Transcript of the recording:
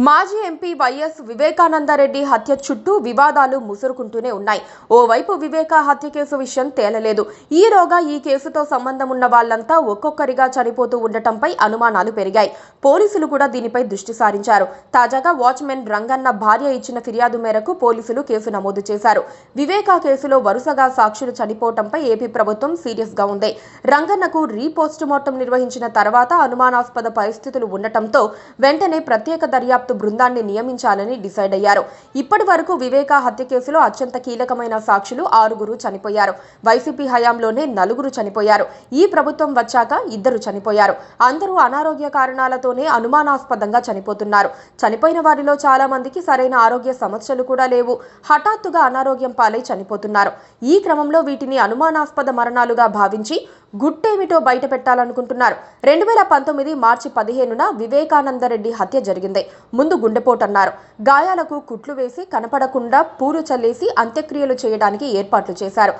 మాజీ MP YS Vivekananda Reddy హత్య చుట్టూ వివాదాలు ముసురుకుంటూనే ఉన్నాయి. ఓవైపు వివేక హత్య కేసు విషయం తేలలేదు. ఈలోగా ఈ కేసుతో సంబంధం ఉన్న వాళ్లంతా ఒక్కొక్కరిగా చనిపోతూ ఉండటంపై అనుమానాలు పెరిగాయి. పోలీసులు కూడా దీనిపై దృష్టి సారించారు. తాజాగా వాచ్మెన్ రంగన్న భార్య ఇచ్చిన ఫిర్యాదు మేరకు పోలీసులు కేసు నమోదు చేశారు. వివేక కేసులో వరుసగా సాక్షులు చనిపోవటంపై ఏపీ ప్రభుత్వం సీరియస్ గా ఉంది. రంగన్నకు రీపోస్ట్ మార్టం నిర్వహించిన తర్వాత అనుమానాస్పద పరిస్థితులు ఉండటంతో వెంటనే ప్రత్యేక దర్యాప్తు బృందాన్ని నియమించాలని డిసైడ్ అయ్యారు. ఇప్పటి వరకు వివేక హత్య కేసులో అత్యంత కీలకమైన సాక్షులు 6 చనిపోయారు. వైసీపీ హయాంలోనే 4 చనిపోయారు. ఈ ప్రభుత్వం వచ్చాక 2 చనిపోయారు. అందరూ అనారోగ్య కారణాలతోనే అనుమానాస్పదంగా చనిపోతున్నారు. చనిపోయిన వారిలో చాలా మందికి సరైన ఆరోగ్య సమస్యలు కూడా లేవు. హఠాత్తుగా అనారోగ్యం పాలై చనిపోతున్నారు. ఈ క్రమంలో వీటిని అనుమానాస్పద మరణాలుగా భావించి గుట్టేమిటో బయట పెట్టాలనుకుంటున్నారు. 2019 మార్చి 15న వివేకానందరెడ్డి హత్య జరిగింది. ముందు గుండెపోటన్నారు. గాయాలకు కుట్లు వేసి కనపడకుండా పూలు చల్లేసి అంత్యక్రియలు చేయడానికి ఏర్పాట్లు చేశారు.